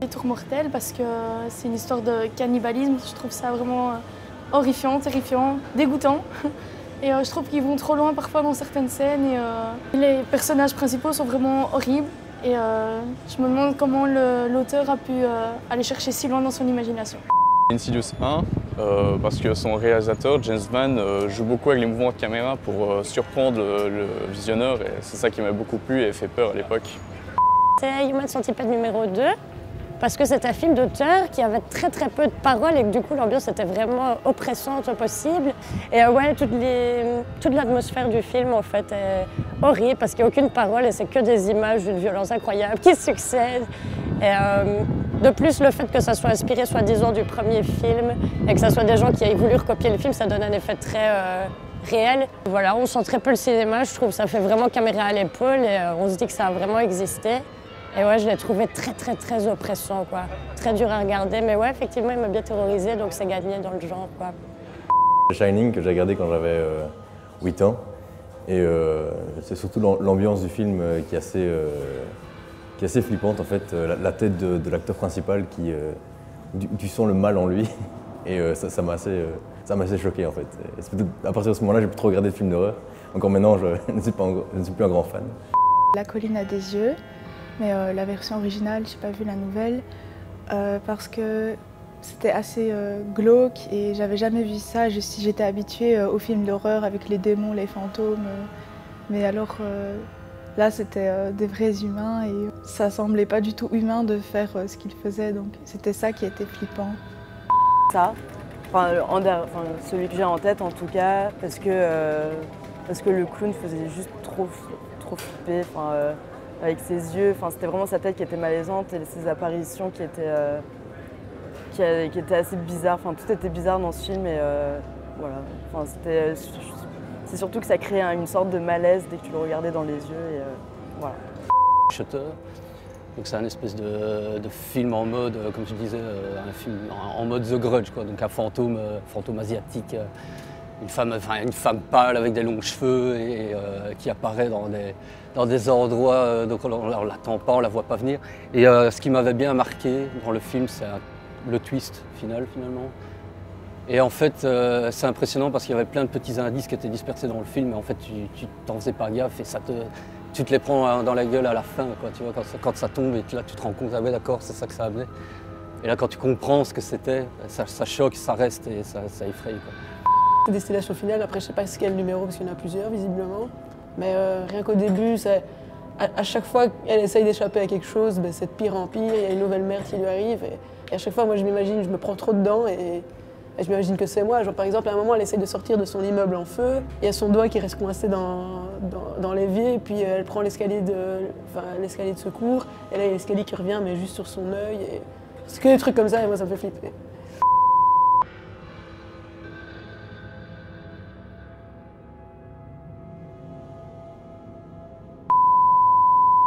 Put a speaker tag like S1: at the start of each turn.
S1: Les Tours Mortelles parce que c'est une histoire de cannibalisme, je trouve ça vraiment horrifiant, terrifiant, dégoûtant. Et je trouve qu'ils vont trop loin parfois dans certaines scènes et les personnages principaux sont vraiment horribles. Et je me demande comment l'auteur a pu aller chercher si loin dans son imagination.
S2: Insidious 1, parce que son réalisateur, James Wan, joue beaucoup avec les mouvements de caméra pour surprendre le visionneur et c'est ça qui m'a beaucoup plu et fait peur à l'époque.
S3: C'est Human Centipede numéro 2, parce que c'est un film d'auteur qui avait très peu de paroles et que du coup l'ambiance était vraiment oppressante au possible. Et ouais, toute l'atmosphère du film en fait est horrible parce qu'il n'y a aucune parole et c'est que des images d'une violence incroyable qui succèdent. Et de plus, le fait que ça soit inspiré soi-disant du premier film et que ça soit des gens qui aient voulu recopier le film, ça donne un effet très réel. Voilà, on sent très peu le cinéma, je trouve, ça fait vraiment caméra à l'épaule et on se dit que ça a vraiment existé. Et ouais, je l'ai trouvé très oppressant, quoi. Très dur à regarder, mais ouais, effectivement, il m'a bien terrorisé, donc c'est gagné dans le genre, quoi.
S4: Shining, que j'ai regardé quand j'avais 8 ans, et c'est surtout l'ambiance du film qui est assez flippante, en fait. La tête de l'acteur principal qui... tu sens le mal en lui, et ça m'a assez choqué, en fait. À partir de ce moment-là, j'ai plus trop regardé de films d'horreur. Encore maintenant, je ne suis plus un grand fan.
S5: La colline a des yeux. Mais la version originale, j'ai pas vu la nouvelle parce que c'était assez glauque et j'avais jamais vu ça. J'étais habituée aux films d'horreur avec les démons, les fantômes. Mais alors là, c'était des vrais humains et ça semblait pas du tout humain de faire ce qu'ils faisaient. Donc c'était ça qui était flippant.
S6: Ça, celui que j'ai en tête en tout cas, parce que le clown faisait juste trop flipper. Avec ses yeux, c'était vraiment sa tête qui était malaisante et ses apparitions qui étaient assez bizarres. Tout était bizarre dans ce film et voilà. C'est surtout que ça créait une sorte de malaise dès que tu le regardais dans les yeux et voilà.
S7: Shutter, donc c'est un espèce de film en mode, comme tu disais, un film en mode The Grudge, quoi. Donc un fantôme asiatique. Une femme pâle avec des longs cheveux et qui apparaît dans des endroits, donc on ne l'attend pas, on ne la voit pas venir. Et ce qui m'avait bien marqué dans le film, c'est le twist final finalement. Et en fait, c'est impressionnant parce qu'il y avait plein de petits indices qui étaient dispersés dans le film, et en fait, tu t'en faisais pas gaffe et tu te les prends dans la gueule à la fin, quoi, tu vois, quand ça tombe et là tu te rends compte, ah ouais d'accord, c'est ça que ça amenait. Et là quand tu comprends ce que c'était, ça choque, ça reste et ça effraie, quoi.
S8: Destination finale, après je sais pas quel numéro parce qu'il y en a plusieurs visiblement, mais rien qu'au début, à chaque fois qu'elle essaye d'échapper à quelque chose, c'est de pire en pire, il y a une nouvelle merde qui lui arrive et à chaque fois moi je m'imagine, je me prends trop dedans et je m'imagine que c'est moi. Genre, par exemple à un moment elle essaye de sortir de son immeuble en feu, il y a son doigt qui reste coincé dans l'évier et puis elle prend l'escalier de secours et là il y a l'escalier qui revient mais juste sur son œil. C'est que des trucs comme ça et moi ça me fait flipper.